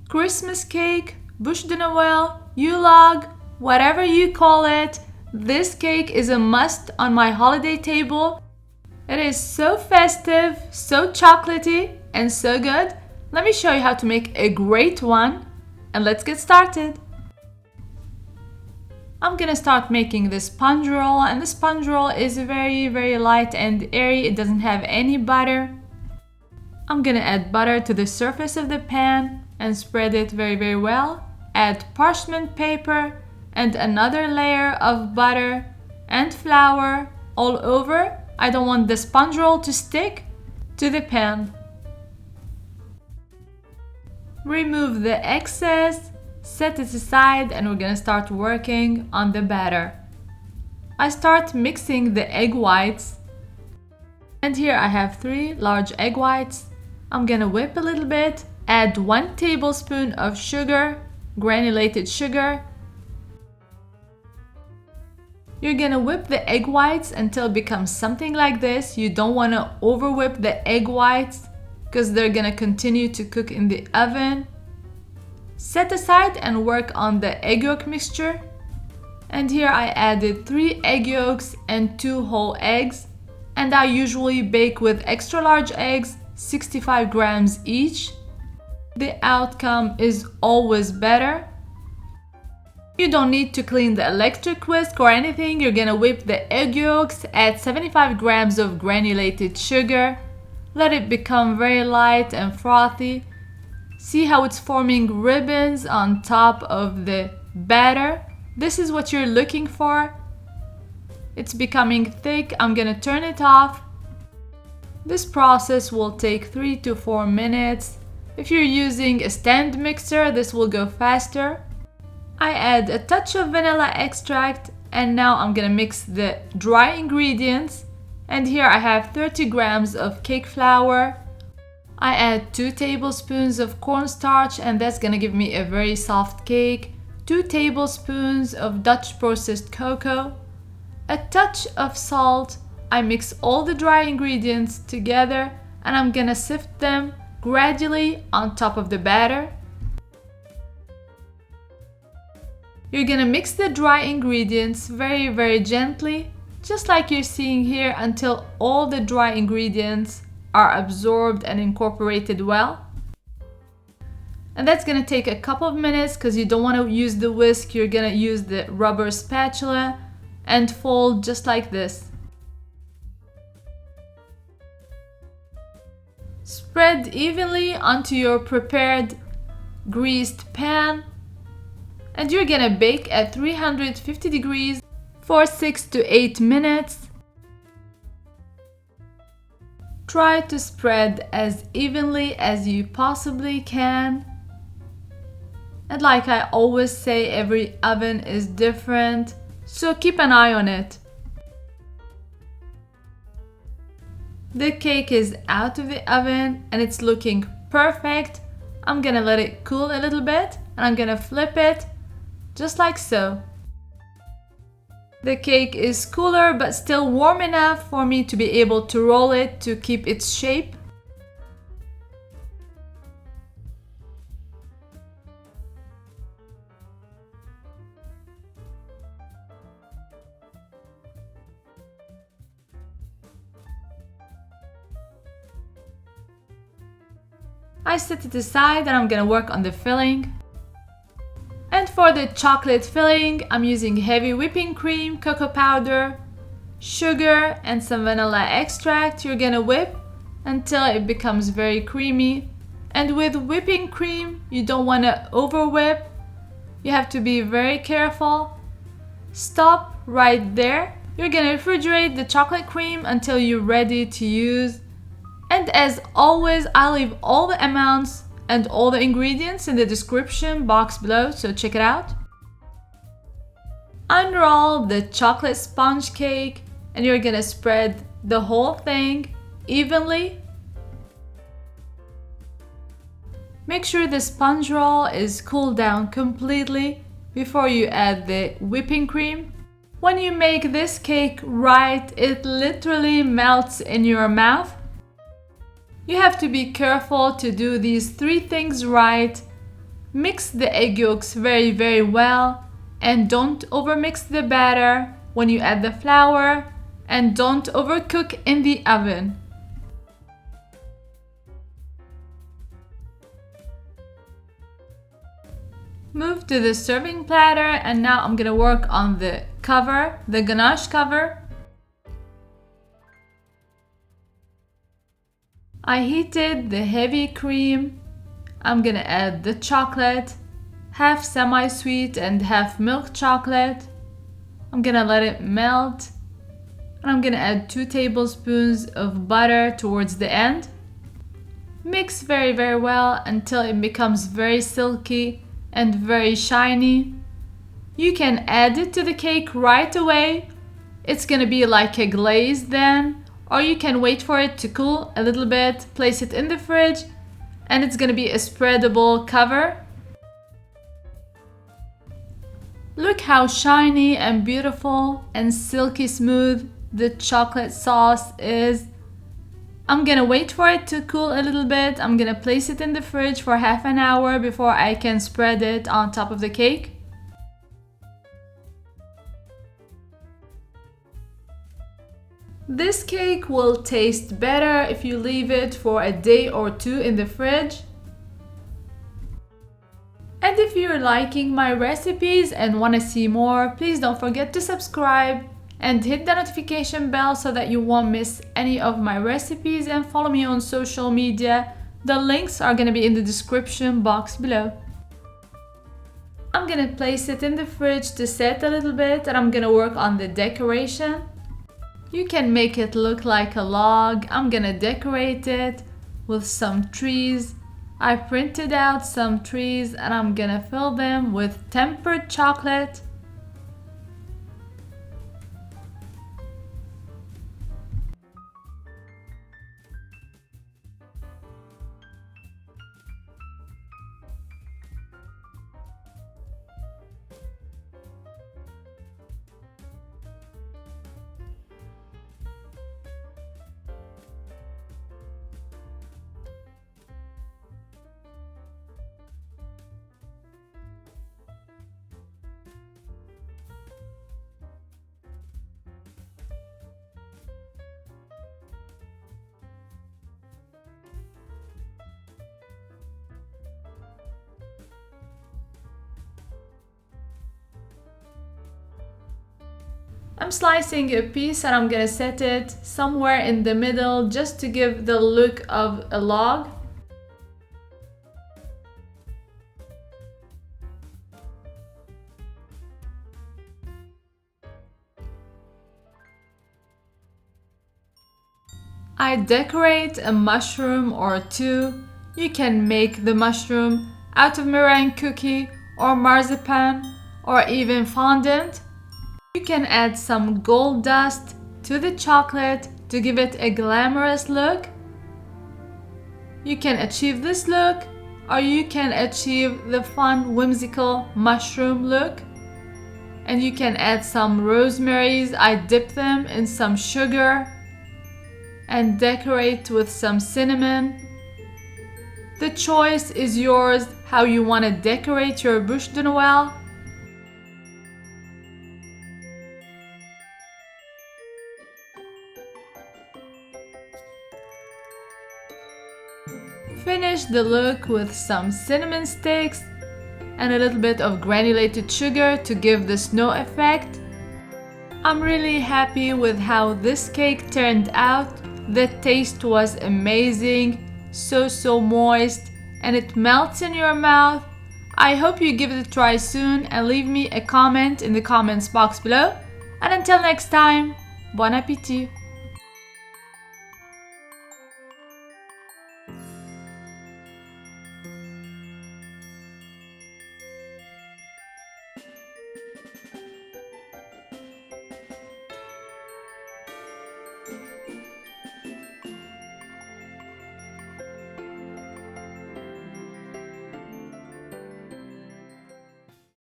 Christmas cake, Buche De Noel, yule, whatever you call it, this cake is a must on my holiday table. It is so festive, so chocolatey, and so good. Let me show you how to make a great one, and let's get started. I'm gonna start making the sponge roll, and the sponge roll is very light and airy. It doesn't have any butter. I'm gonna add butter to the surface of the pan and spread it very well. Add parchment paper and another layer of butter and flour all over. I don't want the sponge roll to stick to the pan. Remove the excess, set it aside, and we're gonna start working on the batter. I start mixing the egg whites, and here I have 3 large egg whites. I'm gonna whip a little bit, add 1 tablespoon of sugar, granulated sugar. You're gonna whip the egg whites until it becomes something like this. You don't wanna over whip the egg whites because they're gonna continue to cook in the oven. Set aside and work on the egg yolk mixture. And here I added 3 egg yolks and 2 whole eggs. And I usually bake with extra large eggs, 65 grams each. The outcome is always better. You don't need to clean the electric whisk or anything. You're gonna whip the egg yolks, add 75 grams of granulated sugar. Let it become very light and frothy. See how it's forming ribbons on top of the batter? This is what you're looking for. It's becoming thick. I'm gonna turn it off. This process will take 3 to 4 minutes. If you're using a stand mixer, this will go faster. I add a touch of vanilla extract, and now I'm gonna mix the dry ingredients. And here I have 30 grams of cake flour. I add 2 tablespoons of cornstarch, and that's gonna give me a very soft cake. 2 tablespoons of Dutch processed cocoa. A touch of salt. I mix all the dry ingredients together, and I'm gonna sift them gradually on top of the batter. You're gonna mix the dry ingredients very gently, just like you're seeing here, until all the dry ingredients are absorbed and incorporated well. And that's gonna take a couple of minutes because you don't want to use the whisk. You're gonna use the rubber spatula and fold just like this. Spread evenly onto your prepared greased pan, and you're gonna bake at 350 degrees for 6 to 8 minutes. Try to spread as evenly as you possibly can. And like I always say, every oven is different, so keep an eye on it. The cake is out of the oven and it's looking perfect. I'm gonna let it cool a little bit, and I'm gonna flip it just like so. The cake is cooler but still warm enough for me to be able to roll it to keep its shape. I set it aside and I'm gonna work on the filling. And for the chocolate filling, I'm using heavy whipping cream, cocoa powder, sugar, and some vanilla extract. You're gonna whip until it becomes very creamy. And with whipping cream, you don't want to over whip. You have to be very careful. Stop right there. You're gonna refrigerate the chocolate cream until you're ready to use. And as always, I'll leave all the amounts and all the ingredients in the description box below, so check it out. Unroll the chocolate sponge cake, and you're gonna spread the whole thing evenly. Make sure the sponge roll is cooled down completely before you add the whipping cream. When you make this cake right, it literally melts in your mouth. You have to be careful to do these 3 things right. Mix the egg yolks very well, and don't overmix the batter when you add the flour, and don't overcook in the oven. Move to the serving platter, and now I'm gonna work on the cover, the ganache cover. I heated the heavy cream. I'm gonna add the chocolate, half semi-sweet and half milk chocolate. I'm gonna let it melt, and I'm gonna add 2 tablespoons of butter towards the end. Mix very well until it becomes very silky and very shiny. You can add it to the cake right away. It's gonna be like a glaze then, or you can wait for it to cool a little bit, place it in the fridge, and it's gonna be a spreadable cover. Look how shiny and beautiful and silky smooth the chocolate sauce is. I'm gonna wait for it to cool a little bit. I'm gonna place it in the fridge for half an hour before I can spread it on top of the cake. This cake will taste better if you leave it for a day or 2 in the fridge. And if you're liking my recipes and want to see more, please don't forget to subscribe and hit the notification bell so that you won't miss any of my recipes, and follow me on social media. The links are going to be in the description box below. I'm going to place it in the fridge to set a little bit, and I'm going to work on the decoration. You can make it look like a log. I'm gonna decorate it with some trees. I printed out some trees, and I'm gonna fill them with tempered chocolate. I'm slicing a piece, and I'm gonna set it somewhere in the middle just to give the look of a log. I decorate a mushroom or 2. You can make the mushroom out of meringue cookie or marzipan or even fondant. You can add some gold dust to the chocolate to give it a glamorous look. You can achieve this look, or you can achieve the fun, whimsical mushroom look. And you can add some rosemaries. I dip them in some sugar and decorate with some cinnamon. The choice is yours how you want to decorate your Buche De Noel. Finish the look with some cinnamon sticks and a little bit of granulated sugar to give the snow effect. I'm really happy with how this cake turned out. The taste was amazing, so moist, and it melts in your mouth. I hope you give it a try soon and leave me a comment in the comments box below. And until next time, bon appétit!